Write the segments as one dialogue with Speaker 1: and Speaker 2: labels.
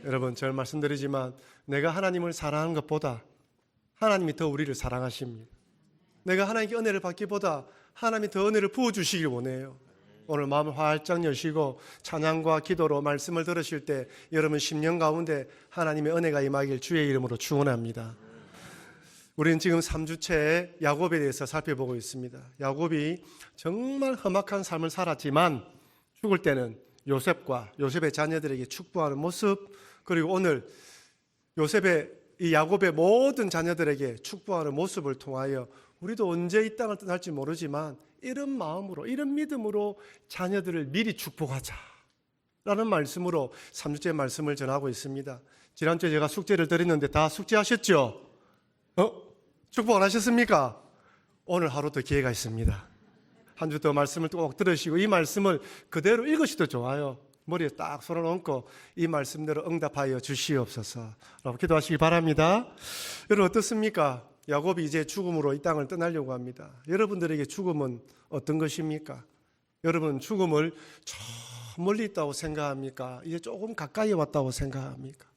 Speaker 1: 여러분, 절 말씀드리지만 내가 하나님을 사랑하는 것보다 하나님이 더 우리를 사랑하십니다. 내가 하나님께 은혜를 받기보다 하나님이 더 은혜를 부어주시길 원해요. 오늘 마음을 활짝 여시고 찬양과 기도로 말씀을 들으실 때 여러분 심령 가운데 하나님의 은혜가 임하길 주의 이름으로 축원합니다. 우리는 지금 3주째 야곱에 대해서 살펴보고 있습니다. 야곱이 정말 험악한 삶을 살았지만 죽을 때는 요셉과 요셉의 자녀들에게 축복하는 모습, 그리고 오늘 이 야곱의 모든 자녀들에게 축복하는 모습을 통하여 우리도 언제 이 땅을 떠날지 모르지만 이런 마음으로, 이런 믿음으로 자녀들을 미리 축복하자 라는 말씀으로 3주째 말씀을 전하고 있습니다. 지난주에 제가 숙제를 드렸는데 다 숙제하셨죠? 축복 안 하셨습니까? 오늘 하루 더 기회가 있습니다. 한 주 더 말씀을 꼭 들으시고 이 말씀을 그대로 읽으셔도 좋아요. 머리에 딱 손을 얹고 이 말씀대로 응답하여 주시옵소서 라고 기도하시기 바랍니다. 여러분 어떻습니까? 야곱이 이제 죽음으로 이 땅을 떠나려고 합니다. 여러분들에게 죽음은 어떤 것입니까? 여러분 죽음을 저 멀리 있다고 생각합니까? 이제 조금 가까이 왔다고 생각합니까?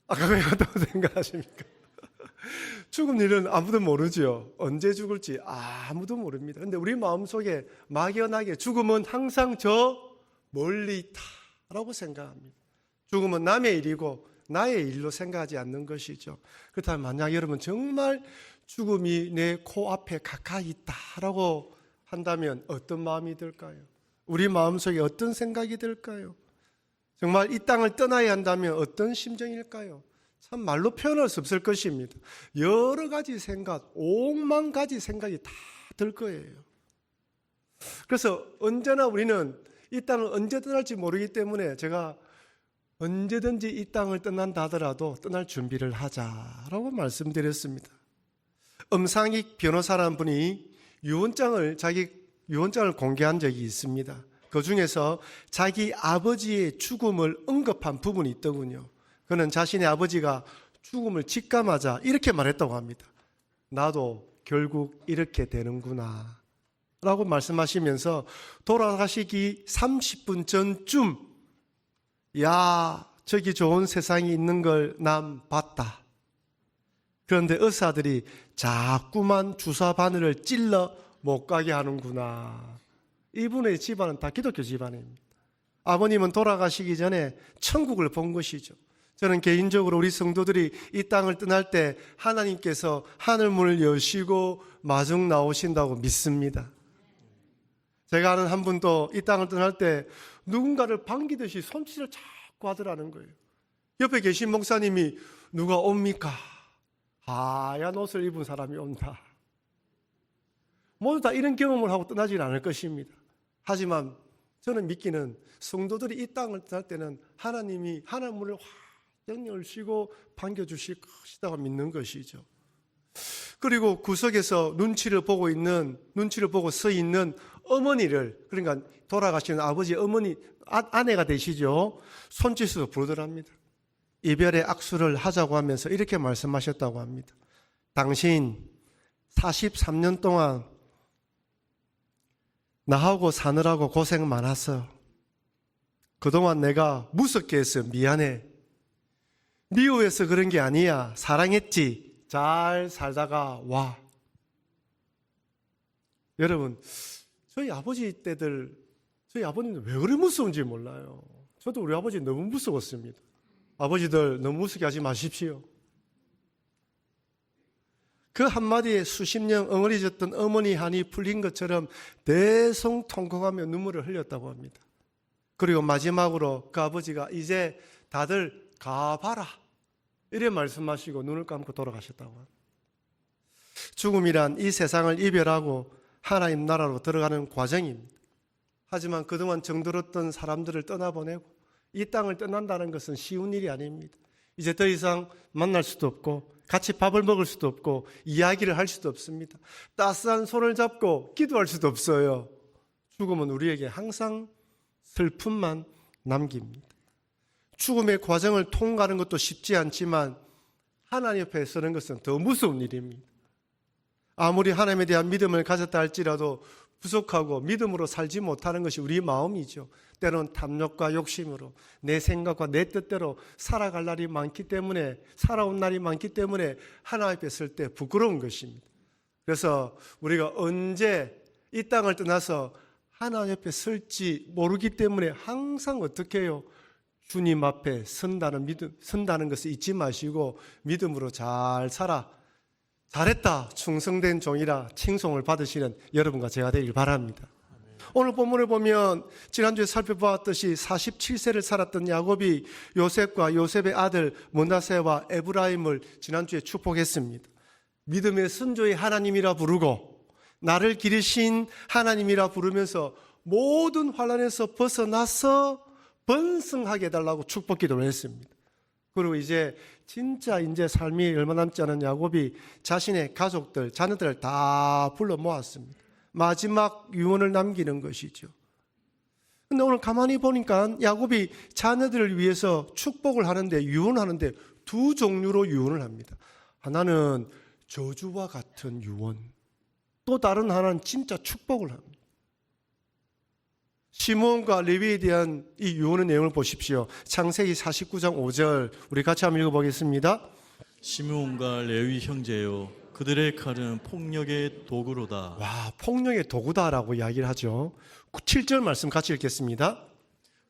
Speaker 1: 가까이 왔다고 생각하십니까? 죽음 일은 아무도 모르죠. 언제 죽을지 아무도 모릅니다. 그런데 우리 마음속에 막연하게 죽음은 항상 저 멀리 있다라고 생각합니다. 죽음은 남의 일이고 나의 일로 생각하지 않는 것이죠. 그렇다면 만약 여러분 정말 죽음이 내 코앞에 가까이 있다라고 한다면 어떤 마음이 들까요? 우리 마음속에 어떤 생각이 들까요? 정말 이 땅을 떠나야 한다면 어떤 심정일까요? 참 말로 표현할 수 없을 것입니다. 여러 가지 생각, 5만 가지 생각이 다 들 거예요. 그래서 언제나 우리는 이 땅을 언제 떠날지 모르기 때문에 제가 언제든지 이 땅을 떠난다 하더라도 떠날 준비를 하자라고 말씀드렸습니다. 엄상익 변호사라는 분이 자기 유언장을 공개한 적이 있습니다. 그 중에서 자기 아버지의 죽음을 언급한 부분이 있더군요. 그는 자신의 아버지가 죽음을 직감하자 이렇게 말했다고 합니다. 나도 결국 이렇게 되는구나 라고 말씀하시면서 돌아가시기 30분 전쯤 야 저기 좋은 세상이 있는 걸 난 봤다. 그런데 의사들이 자꾸만 주사 바늘을 찔러 못 가게 하는구나. 이분의 집안은 다 기독교 집안입니다. 아버님은 돌아가시기 전에 천국을 본 것이죠. 저는 개인적으로 우리 성도들이 이 땅을 떠날 때 하나님께서 하늘문을 여시고 마중 나오신다고 믿습니다. 제가 아는 한 분도 이 땅을 떠날 때 누군가를 반기듯이 손짓을 자꾸 하더라는 거예요. 옆에 계신 목사님이 누가 옵니까? 하얀 옷을 입은 사람이 온다. 모두 다 이런 경험을 하고 떠나지는 않을 것입니다. 하지만 저는 믿기는 성도들이 이 땅을 떠날 때는 하나님이 하늘문을 확 열시고 반겨주실 것이라고 믿는 것이죠. 그리고 구석에서 눈치를 보고 서 있는 어머니를, 그러니까 돌아가시는 아버지 어머니 아내가 되시죠. 손짓으로 부르더랍니다. 이별의 악수를 하자고 하면서 이렇게 말씀하셨다고 합니다. 당신 43년 동안 나하고 사느라고 고생 많았어. 그동안 내가 무섭게 해서 미안해. 미워해서 그런 게 아니야. 사랑했지. 잘 살다가 와. 여러분, 저희 아버지 때들, 저희 아버님은 왜 그리 무서운지 몰라요. 저도 우리 아버지 너무 무서웠습니다. 아버지들 너무 무섭게 하지 마십시오. 그 한마디에 수십 년 엉어리졌던 어머니 한이 풀린 것처럼 대성통곡하며 눈물을 흘렸다고 합니다. 그리고 마지막으로 그 아버지가 이제 다들 가봐라 이래 말씀하시고 눈을 감고 돌아가셨다고 합니다. 죽음이란 이 세상을 이별하고 하나님 나라로 들어가는 과정입니다. 하지만 그동안 정들었던 사람들을 떠나보내고 이 땅을 떠난다는 것은 쉬운 일이 아닙니다. 이제 더 이상 만날 수도 없고 같이 밥을 먹을 수도 없고 이야기를 할 수도 없습니다. 따스한 손을 잡고 기도할 수도 없어요. 죽음은 우리에게 항상 슬픔만 남깁니다. 죽음의 과정을 통과하는 것도 쉽지 않지만 하나님 옆에 서는 것은 더 무서운 일입니다. 아무리 하나님에 대한 믿음을 가졌다 할지라도 부족하고 믿음으로 살지 못하는 것이 우리 마음이죠. 때로는 탐욕과 욕심으로 내 생각과 내 뜻대로 살아갈 날이 많기 때문에, 살아온 날이 많기 때문에 하나님 앞에 설 때 부끄러운 것입니다. 그래서 우리가 언제 이 땅을 떠나서 하나님 앞에 설지 모르기 때문에 항상 어떻게 해요? 주님 앞에 선다는 것을 잊지 마시고 믿음으로 잘 살아, 잘했다, 충성된 종이라 칭송을 받으시는 여러분과 제가 되길 바랍니다. 오늘 본문을 보면 지난주에 살펴보았듯이 47세를 살았던 야곱이 요셉과 요셉의 아들 므낫세와 에브라임을 지난주에 축복했습니다. 믿음의 선조의 하나님이라 부르고 나를 기르신 하나님이라 부르면서 모든 환난에서 벗어나서 번성하게 해달라고 축복 기도를 했습니다. 그리고 이제 진짜 삶이 얼마 남지 않은 야곱이 자신의 가족들, 자녀들을 다 불러 모았습니다. 마지막 유언을 남기는 것이죠. 근데 오늘 가만히 보니까 야곱이 자녀들을 위해서 축복을 하는데, 유언하는데 두 종류로 유언을 합니다. 하나는 저주와 같은 유언, 또 다른 하나는 진짜 축복을 합니다. 시므온과 레위에 대한 이 유언의 내용을 보십시오. 창세기 49장 5절 우리 같이 한번 읽어보겠습니다.
Speaker 2: 시므온과 레위 형제요, 그들의 칼은 폭력의 도구로다.
Speaker 1: 와, 폭력의 도구다라고 이야기를 하죠. 7절 말씀 같이 읽겠습니다.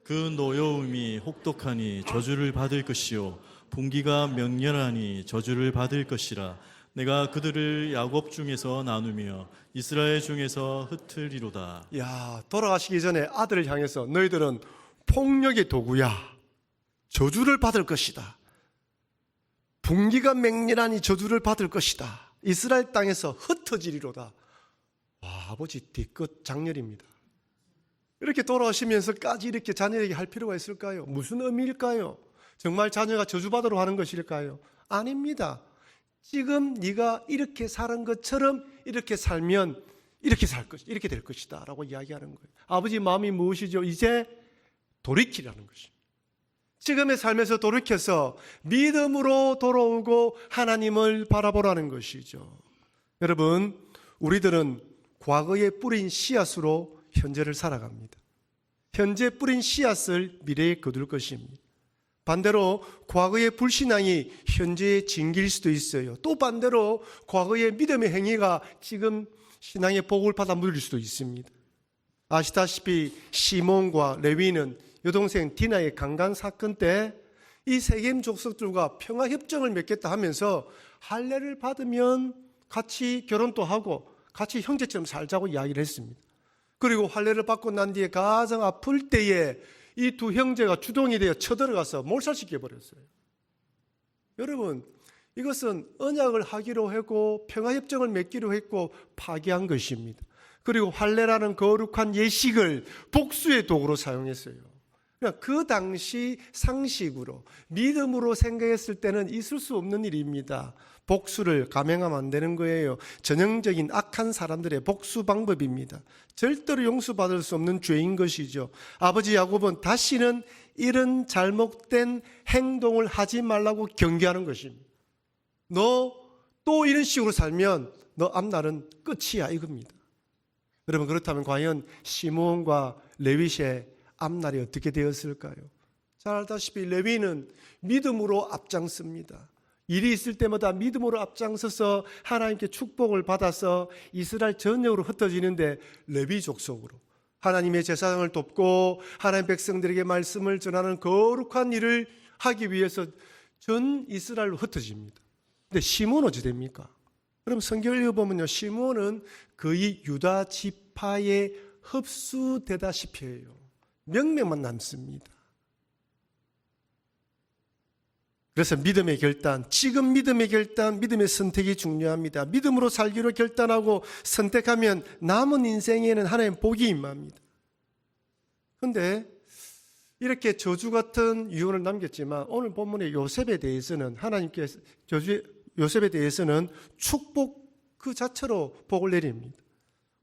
Speaker 2: 그 노여움이 혹독하니 저주를 받을 것이요, 분기가 맹렬하니 저주를 받을 것이라. 내가 그들을 야곱 중에서 나누며 이스라엘 중에서 흩으리로다.
Speaker 1: 야, 돌아가시기 전에 아들을 향해서 너희들은 폭력의 도구야, 저주를 받을 것이다. 분기가 맹렬하니 저주를 받을 것이다. 이스라엘 땅에서 흩어지리로다. 와, 아버지 뒤끝 장렬입니다. 이렇게 돌아오시면서까지 이렇게 자녀에게 할 필요가 있을까요? 무슨 의미일까요? 정말 자녀가 저주받으러 하는 것일까요? 아닙니다. 지금 네가 이렇게 사는 것처럼 이렇게 살면 이렇게 될 것이다 라고 이야기하는 거예요. 아버지 마음이 무엇이죠? 이제 돌이키라는 것입니다. 지금의 삶에서 돌이켜서 믿음으로 돌아오고 하나님을 바라보라는 것이죠. 여러분, 우리들은 과거에 뿌린 씨앗으로 현재를 살아갑니다. 현재 뿌린 씨앗을 미래에 거둘 것입니다. 반대로 과거의 불신앙이 현재의 징계일 수도 있어요. 또 반대로 과거의 믿음의 행위가 지금 신앙의 복을 받아 물릴 수도 있습니다. 아시다시피 시몬과 레위는 여동생 디나의 강간 사건 때 이 세겜 족속들과 평화협정을 맺겠다 하면서 할례를 받으면 같이 결혼도 하고 같이 형제처럼 살자고 이야기를 했습니다. 그리고 할례를 받고 난 뒤에 가장 아플 때에 이 두 형제가 주동이 되어 쳐들어가서 몰살시켜 버렸어요. 여러분, 이것은 언약을 하기로 했고 평화협정을 맺기로 했고 파기한 것입니다. 그리고 할례라는 거룩한 예식을 복수의 도구로 사용했어요. 그 당시 상식으로 믿음으로 생각했을 때는 있을 수 없는 일입니다. 복수를 감행하면 안 되는 거예요. 전형적인 악한 사람들의 복수 방법입니다. 절대로 용서받을 수 없는 죄인 것이죠. 아버지 야곱은 다시는 이런 잘못된 행동을 하지 말라고 경계하는 것입니다. 너 또 이런 식으로 살면 너 앞날은 끝이야 이겁니다. 여러분, 그렇다면 과연 시므온과 레위의 앞날이 어떻게 되었을까요? 잘 알다시피 레위는 믿음으로 앞장섭니다. 일이 있을 때마다 믿음으로 앞장서서 하나님께 축복을 받아서 이스라엘 전역으로 흩어지는데 레위 족속으로 하나님의 제사장을 돕고 하나님 백성들에게 말씀을 전하는 거룩한 일을 하기 위해서 전 이스라엘로 흩어집니다. 근데 시므온은 어찌 됩니까? 그럼 성경을 읽어보면요, 시므온은 거의 유다 지파에 흡수되다시피 해요. 명맥만 남습니다. 그래서 믿음의 결단, 지금 믿음의 결단, 믿음의 선택이 중요합니다. 믿음으로 살기로 결단하고 선택하면 남은 인생에는 하나님의 복이 임합니다. 그런데 이렇게 저주 같은 유언을 남겼지만 오늘 본문의 요셉에 대해서는 하나님께서 요셉에 대해서는 축복 그 자체로 복을 내립니다.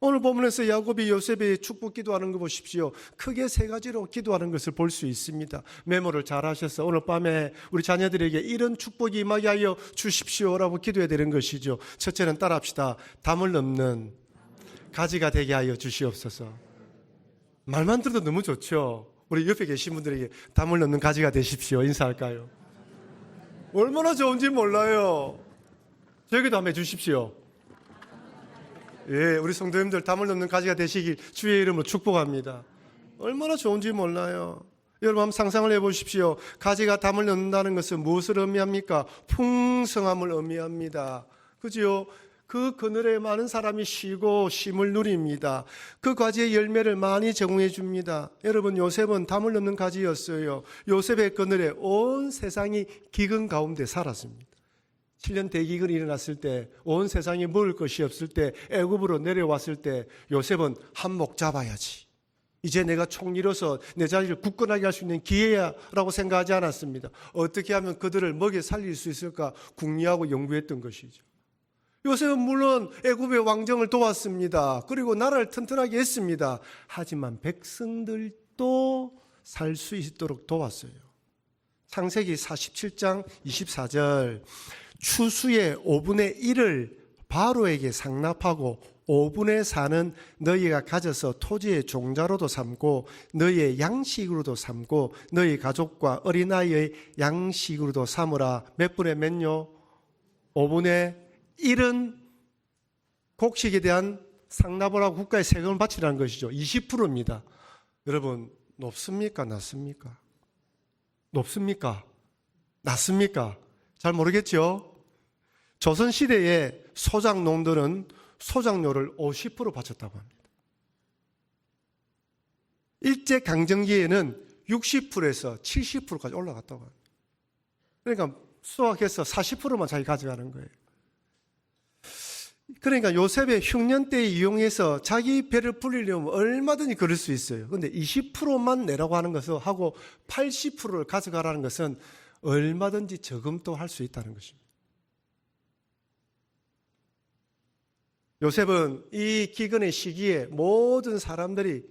Speaker 1: 오늘 본문에서 야곱이 요셉의 축복 기도하는 거 보십시오. 크게 세 가지로 기도하는 것을 볼 수 있습니다. 메모를 잘 하셔서 오늘 밤에 우리 자녀들에게 이런 축복이 임하게 하여 주십시오라고 기도해야 되는 것이죠. 첫째는 따라합시다. 담을 넘는 가지가 되게 하여 주시옵소서. 말만 들어도 너무 좋죠. 우리 옆에 계신 분들에게 담을 넣는 가지가 되십시오. 인사할까요? 얼마나 좋은지 몰라요. 저에게도 한번 해주십시오. 예, 우리 성도님들 담을 넣는 가지가 되시길 주의 이름으로 축복합니다. 얼마나 좋은지 몰라요. 여러분 한번 상상을 해보십시오. 가지가 담을 넣는다는 것은 무엇을 의미합니까? 풍성함을 의미합니다. 그죠? 그 그늘에 많은 사람이 쉬고 쉼을 누립니다. 그 가지의 열매를 많이 제공해 줍니다. 여러분 요셉은 담을 넣는 가지였어요. 요셉의 그늘에 온 세상이 기근 가운데 살았습니다. 7년 대기근이 일어났을 때, 온 세상에 먹을 것이 없을 때, 애굽으로 내려왔을 때 요셉은 한몫 잡아야지. 이제 내가 총리로서 내 자리를 굳건하게 할 수 있는 기회야라고 생각하지 않았습니다. 어떻게 하면 그들을 먹여 살릴 수 있을까 궁리하고 연구했던 것이죠. 요셉은 물론 애굽의 왕정을 도왔습니다. 그리고 나라를 튼튼하게 했습니다. 하지만 백성들도 살 수 있도록 도왔어요. 창세기 47장 24절 추수의 5분의 1을 바로에게 상납하고 5분의 4는 너희가 가져서 토지의 종자로도 삼고 너희의 양식으로도 삼고 너희 가족과 어린아이의 양식으로도 삼으라. 몇 분의 몇요? 5분의 1은 곡식에 대한 상납을 하고 국가에 세금을 바치라는 것이죠. 20%입니다. 여러분 높습니까? 낮습니까? 높습니까? 낮습니까? 잘 모르겠죠? 조선시대에 소작농들은 소작료를 50% 바쳤다고 합니다. 일제강점기에는 60%에서 70%까지 올라갔다고 합니다. 그러니까 수확해서 40%만 자기 가져가는 거예요. 그러니까 요셉의 흉년 때 이용해서 자기 배를 불리려면 얼마든지 그럴 수 있어요. 그런데 20%만 내라고 하는 것을 하고 80%를 가져가라는 것은 얼마든지 저금도 할 수 있다는 것입니다. 요셉은 이 기근의 시기에 모든 사람들이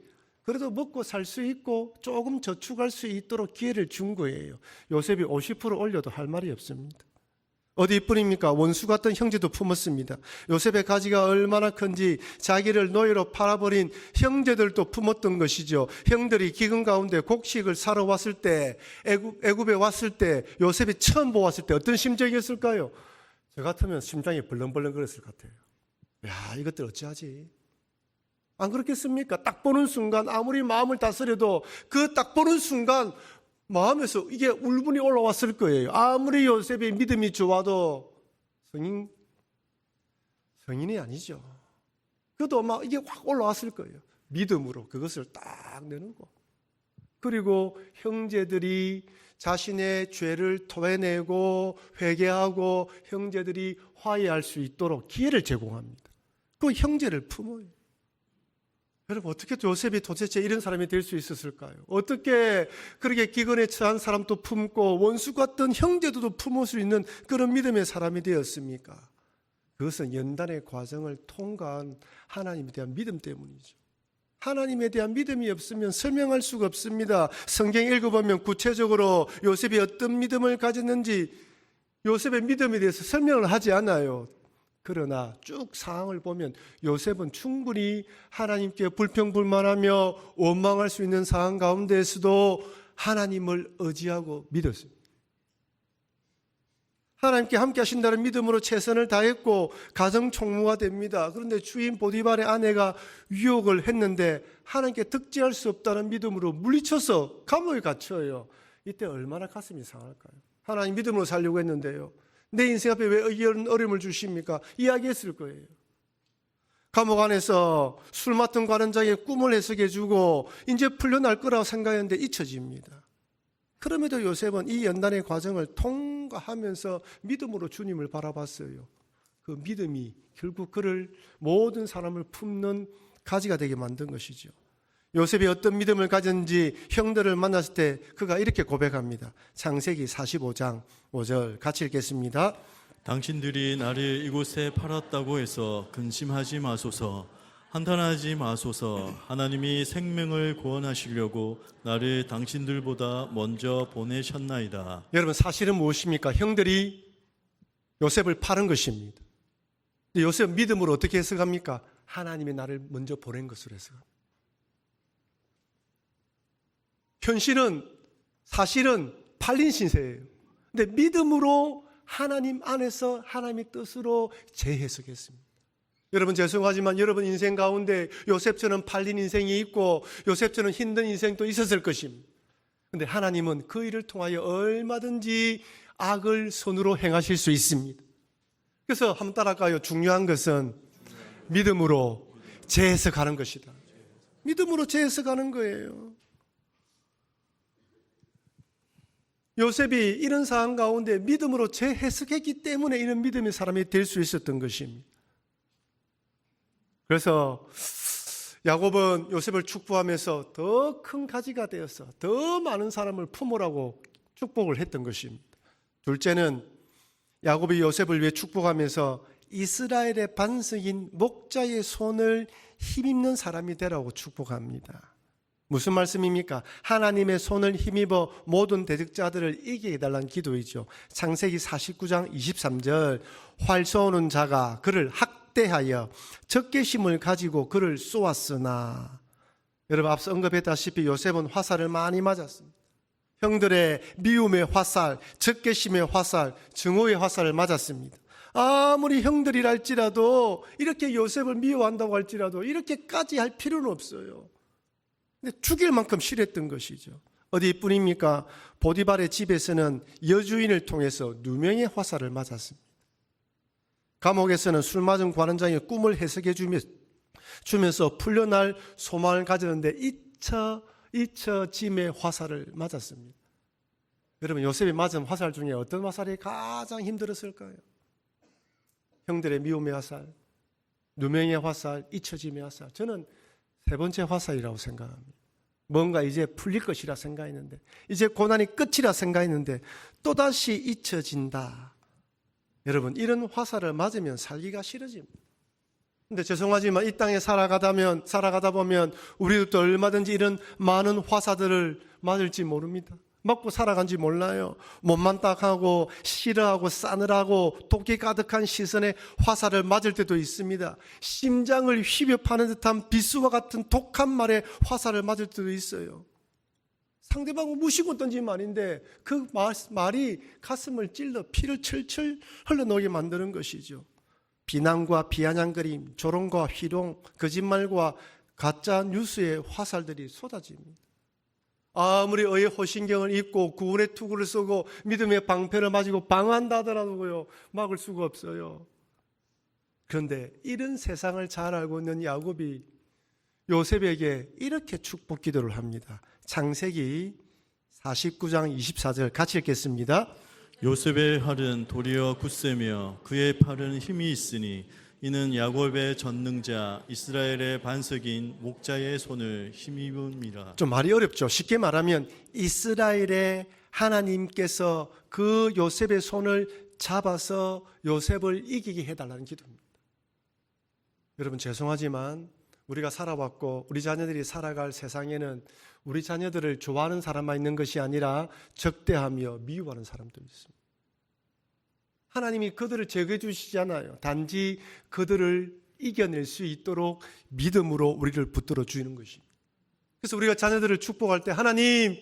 Speaker 1: 그래도 먹고 살 수 있고 조금 저축할 수 있도록 기회를 준 거예요. 요셉이 50% 올려도 할 말이 없습니다. 어디뿐입니까? 원수 같은 형제도 품었습니다. 요셉의 가지가 얼마나 큰지 자기를 노예로 팔아버린 형제들도 품었던 것이죠. 형들이 기근 가운데 곡식을 사러 왔을 때, 애굽에 왔을 때, 요셉이 처음 보았을 때 어떤 심정이었을까요? 저 같으면 심장이 벌렁벌렁 거렸을 것 같아요. 야, 이것들 어찌하지? 안 그렇겠습니까? 딱 보는 순간 아무리 마음을 다스려도 그 딱 보는 순간 마음에서 이게 울분이 올라왔을 거예요. 아무리 요셉의 믿음이 좋아도 성인이 아니죠. 그래도 막 이게 확 올라왔을 거예요. 믿음으로 그것을 딱 내는 거. 그리고 형제들이 자신의 죄를 토해내고 회개하고 형제들이 화해할 수 있도록 기회를 제공합니다. 그 형제를 품어요. 여러분 어떻게 요셉이 도대체 이런 사람이 될 수 있었을까요? 어떻게 그렇게 기근에 처한 사람도 품고 원수 같은 형제도 품을 수 있는 그런 믿음의 사람이 되었습니까? 그것은 연단의 과정을 통과한 하나님에 대한 믿음 때문이죠. 하나님에 대한 믿음이 없으면 설명할 수가 없습니다. 성경 읽어보면 구체적으로 요셉이 어떤 믿음을 가졌는지 요셉의 믿음에 대해서 설명을 하지 않아요. 그러나 쭉 상황을 보면 요셉은 충분히 하나님께 불평불만하며 원망할 수 있는 상황 가운데에서도 하나님을 의지하고 믿었습니다. 하나님께 함께 하신다는 믿음으로 최선을 다했고 가정 총무가 됩니다. 그런데 주인 보디발의 아내가 유혹을 했는데 하나님께 득지할 수 없다는 믿음으로 물리쳐서 감옥에 갇혀요. 이때 얼마나 가슴이 상할까요? 하나님 믿음으로 살려고 했는데요. 내 인생 앞에 왜 이런 어려움을 주십니까? 이야기했을 거예요. 감옥 안에서 술 맡은 관원장의 꿈을 해석해 주고 이제 풀려날 거라고 생각했는데 잊혀집니다. 그럼에도 요셉은 이 연단의 과정을 통과하면서 믿음으로 주님을 바라봤어요. 그 믿음이 결국 그를 모든 사람을 품는 가지가 되게 만든 것이죠. 요셉이 어떤 믿음을 가졌는지 형들을 만났을 때 그가 이렇게 고백합니다. 창세기 45장 5절 같이 읽겠습니다.
Speaker 2: 당신들이 나를 이곳에 팔았다고 해서 근심하지 마소서. 한탄하지 마소서. 하나님이 생명을 구원하시려고 나를 당신들보다 먼저 보내셨나이다.
Speaker 1: 여러분 사실은 무엇입니까? 형들이 요셉을 파는 것입니다. 요셉 믿음으로 어떻게 해석합니까? 하나님이 나를 먼저 보낸 것으로 해서 현실은 사실은 팔린 신세예요. 근데 믿음으로 하나님 안에서 하나님의 뜻으로 재해석했습니다. 여러분 죄송하지만 여러분 인생 가운데 요셉처럼 팔린 인생이 있고 요셉처럼 힘든 인생도 있었을 것입니다. 그런데 하나님은 그 일을 통하여 얼마든지 악을 손으로 행하실 수 있습니다. 그래서 한번 따라갈까요? 중요한 것은 믿음으로 재해석하는 것이다. 믿음으로 재해석하는 거예요. 요셉이 이런 상황 가운데 믿음으로 재해석했기 때문에 이런 믿음의 사람이 될 수 있었던 것입니다. 그래서 야곱은 요셉을 축복하면서 더 큰 가지가 되어서 더 많은 사람을 품으라고 축복을 했던 것입니다. 둘째는 야곱이 요셉을 위해 축복하면서 이스라엘의 반석인 목자의 손을 힘입는 사람이 되라고 축복합니다. 무슨 말씀입니까? 하나님의 손을 힘입어 모든 대적자들을 이기게 해달라는 기도이죠. 창세기 49장 23절 활 쏘는 자가 그를 학대하여 적개심을 가지고 그를 쏘았으나, 여러분 앞서 언급했다시피 요셉은 화살을 많이 맞았습니다. 형들의 미움의 화살, 적개심의 화살, 증오의 화살을 맞았습니다. 아무리 형들이랄지라도 이렇게 요셉을 미워한다고 할지라도 이렇게까지 할 필요는 없어요. 근데 죽일 만큼 싫었던 것이죠. 어디뿐입니까? 보디발의 집에서는 여주인을 통해서 누명의 화살을 맞았습니다. 감옥에서는 술 맞은 관원장의 꿈을 해석해 주면서 풀려날 소망을 가졌는데 잊혀짐의 화살을 맞았습니다. 여러분 요셉이 맞은 화살 중에 어떤 화살이 가장 힘들었을까요? 형들의 미움의 화살, 누명의 화살, 잊혀짐의 화살. 저는 세 번째 화살이라고 생각합니다. 뭔가 이제 풀릴 것이라 생각했는데, 이제 고난이 끝이라 생각했는데 또다시 잊혀진다. 여러분 이런 화살을 맞으면 살기가 싫어집니다. 근데 죄송하지만 이 땅에 살아가다 보면 우리도 또 얼마든지 이런 많은 화살들을 맞을지 모릅니다. 맞고 살아간지 몰라요. 몸만 딱하고 싫어하고 싸늘하고 독이 가득한 시선에 화살을 맞을 때도 있습니다. 심장을 휘벼파는 듯한 비수와 같은 독한 말에 화살을 맞을 때도 있어요. 상대방을 무시고 던진 말인데 그 말이 가슴을 찔러 피를 철철 흘러나오게 만드는 것이죠. 비난과 비아냥거림, 조롱과 희롱, 거짓말과 가짜 뉴스의 화살들이 쏟아집니다. 아무리 의의 호신경을 입고 구원의 투구를 쓰고 믿음의 방패를 가지고 방어한다 하더라도요, 막을 수가 없어요. 그런데 이런 세상을 잘 알고 있는 야곱이 요셉에게 이렇게 축복 기도를 합니다. 창세기 49장 24절 같이 읽겠습니다.
Speaker 2: 요셉의 활은 도리어 굳세며 그의 팔은 힘이 있으니 이는 야곱의 전능자 이스라엘의 반석인 목자의 손을 힘입음이라. 좀
Speaker 1: 말이 어렵죠. 쉽게 말하면 이스라엘의 하나님께서 그 요셉의 손을 잡아서 요셉을 이기게 해달라는 기도입니다. 여러분 죄송하지만 우리가 살아왔고 우리 자녀들이 살아갈 세상에는 우리 자녀들을 좋아하는 사람만 있는 것이 아니라 적대하며 미워하는 사람도 있습니다. 하나님이 그들을 제거해 주시잖아요. 단지 그들을 이겨낼 수 있도록 믿음으로 우리를 붙들어 주는 것입니다. 그래서 우리가 자녀들을 축복할 때 하나님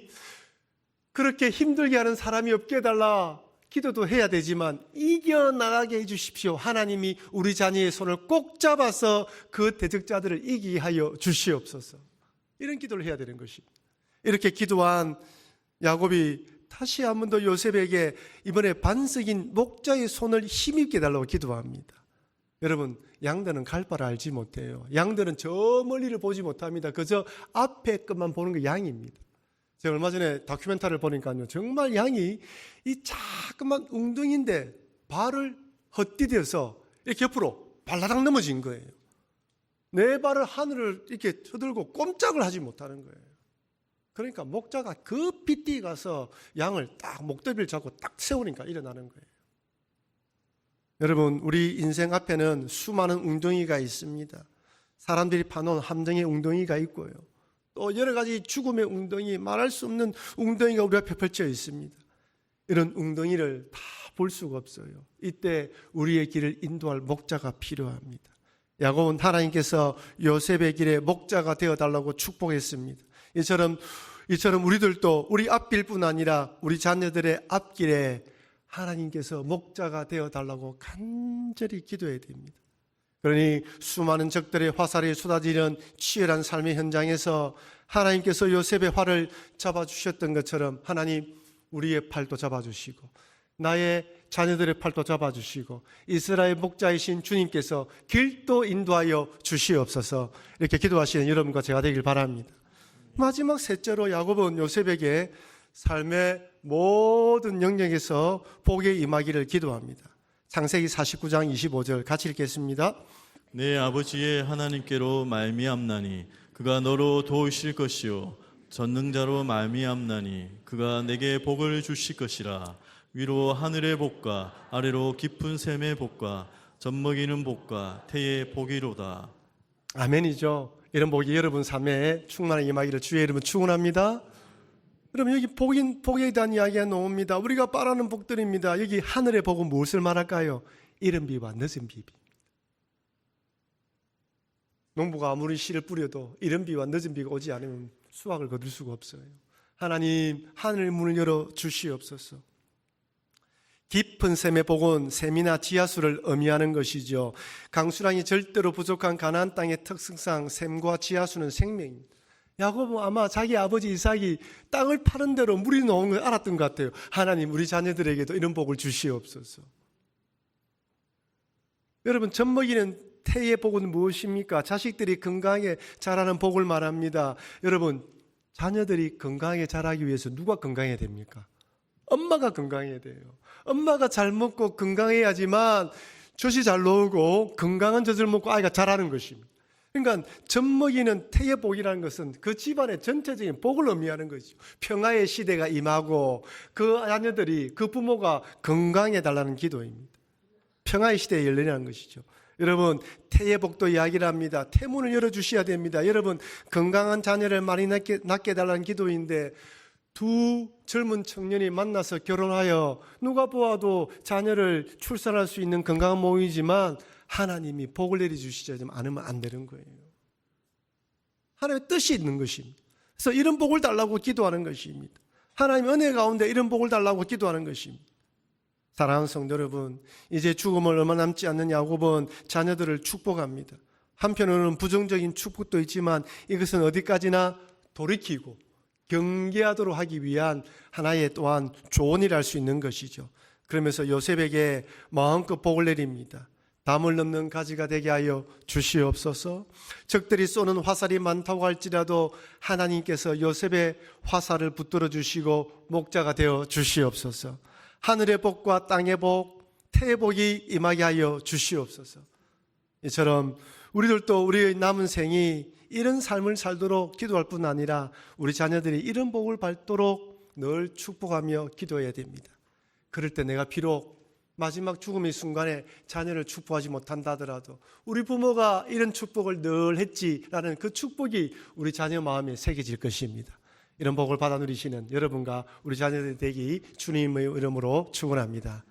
Speaker 1: 그렇게 힘들게 하는 사람이 없게 해달라 기도도 해야 되지만 이겨나가게 해주십시오. 하나님이 우리 자녀의 손을 꼭 잡아서 그 대적자들을 이기게 하여 주시옵소서. 이런 기도를 해야 되는 것입니다. 이렇게 기도한 야곱이 다시 한 번 더 요셉에게 이번에 반석인 목자의 손을 힘입게 해달라고 기도합니다. 여러분 양들은 갈 바를 알지 못해요. 양들은 저 멀리를 보지 못합니다. 그저 앞에 것만 보는 게 양입니다. 제가 얼마 전에 다큐멘터리를 보니까요, 정말 양이 이 자그만 웅덩이인데 발을 헛디뎌서 이렇게 옆으로 발라당 넘어진 거예요. 네 발을 하늘을 이렇게 쳐들고 꼼짝을 하지 못하는 거예요. 그러니까 목자가 급히 뛰어가서 양을 딱 목덜미를 잡고 딱 세우니까 일어나는 거예요. 여러분 우리 인생 앞에는 수많은 웅덩이가 있습니다. 사람들이 파놓은 함정의 웅덩이가 있고요. 또 여러 가지 죽음의 웅덩이, 말할 수 없는 웅덩이가 우리 앞에 펼쳐 있습니다. 이런 웅덩이를 다 볼 수가 없어요. 이때 우리의 길을 인도할 목자가 필요합니다. 야곱은 하나님께서 요셉의 길에 목자가 되어달라고 축복했습니다. 이처럼 우리들도 우리 앞길뿐 아니라 우리 자녀들의 앞길에 하나님께서 목자가 되어달라고 간절히 기도해야 됩니다. 그러니 수많은 적들의 화살이 쏟아지는 치열한 삶의 현장에서 하나님께서 요셉의 활을 잡아주셨던 것처럼 하나님 우리의 팔도 잡아주시고 나의 자녀들의 팔도 잡아주시고 이스라엘 목자이신 주님께서 길도 인도하여 주시옵소서. 이렇게 기도하시는 여러분과 제가 되길 바랍니다. 마지막 셋째로 야곱은 요셉에게 삶의 모든 영역에서 복에 임하기를 기도합니다. 창세기 49장 25절 같이 읽겠습니다.
Speaker 2: 내 아버지의 하나님께로 말미암나니 그가 너로 도우실 것이요 전능자로 말미암나니 그가 내게 복을 주실 것이라. 위로 하늘의 복과 아래로 깊은 샘의 복과 젖먹이는 복과 태의 복이로다.
Speaker 1: 아멘이죠. 이런 복이 여러분 삶에 충만하게 임하기를 주의 이름으로 축원합니다. 여러분 여기 복에 대한 이야기가 나옵니다. 우리가 바라는 복들입니다. 여기 하늘의 복은 무엇을 말할까요? 이른 비와 늦은 비입니다. 농부가 아무리 씨를 뿌려도 이른 비와 늦은 비가 오지 않으면 수확을 거둘 수가 없어요. 하나님 하늘 문을 열어 주시옵소서. 깊은 샘의 복은 샘이나 지하수를 의미하는 것이죠. 강수량이 절대로 부족한 가나안 땅의 특성상 샘과 지하수는 생명입니다. 야곱은 아마 자기 아버지 이삭이 땅을 파는 대로 물이 나오는 걸 알았던 것 같아요. 하나님 우리 자녀들에게도 이런 복을 주시옵소서. 여러분 젖먹이는 태의 복은 무엇입니까? 자식들이 건강하게 자라는 복을 말합니다. 여러분 자녀들이 건강하게 자라기 위해서 누가 건강해야 됩니까? 엄마가 건강해야 돼요. 엄마가 잘 먹고 건강해야지만 젖이 잘 나오고 건강한 젖을 먹고 아이가 자라는 것입니다. 그러니까 젖먹이는 태의 복이라는 것은 그 집안의 전체적인 복을 의미하는 거죠. 평화의 시대가 임하고 그 자녀들이 그 부모가 건강해 달라는 기도입니다. 평화의 시대에 열리라는 것이죠. 여러분 태의 복도 이야기를 합니다. 태문을 열어주셔야 됩니다. 여러분 건강한 자녀를 많이 낳게 달라는 기도인데 두 젊은 청년이 만나서 결혼하여 누가 보아도 자녀를 출산할 수 있는 건강한 몸이지만 하나님이 복을 내려주시지 않으면 안 되는 거예요. 하나님의 뜻이 있는 것입니다. 그래서 이런 복을 달라고 기도하는 것입니다. 하나님의 은혜 가운데 이런 복을 달라고 기도하는 것입니다. 사랑하는 성도 여러분, 이제 죽음을 얼마 남지 않는 야곱은 자녀들을 축복합니다. 한편으로는 부정적인 축복도 있지만 이것은 어디까지나 돌이키고 경계하도록 하기 위한 하나의 또한 조언이라 할 수 있는 것이죠. 그러면서 요셉에게 마음껏 복을 내립니다. 담을 넘는 가지가 되게 하여 주시옵소서. 적들이 쏘는 화살이 많다고 할지라도 하나님께서 요셉의 화살을 붙들어 주시고 목자가 되어 주시옵소서. 하늘의 복과 땅의 복, 태의 복이 임하게 하여 주시옵소서. 이처럼 우리들도 우리의 남은 생이 이런 삶을 살도록 기도할 뿐 아니라 우리 자녀들이 이런 복을 받도록 늘 축복하며 기도해야 됩니다. 그럴 때 내가 비록 마지막 죽음의 순간에 자녀를 축복하지 못한다 하더라도 우리 부모가 이런 축복을 늘 했지라는 그 축복이 우리 자녀 마음에 새겨질 것입니다. 이런 복을 받아 누리시는 여러분과 우리 자녀들이 되기 주님의 이름으로 축원합니다.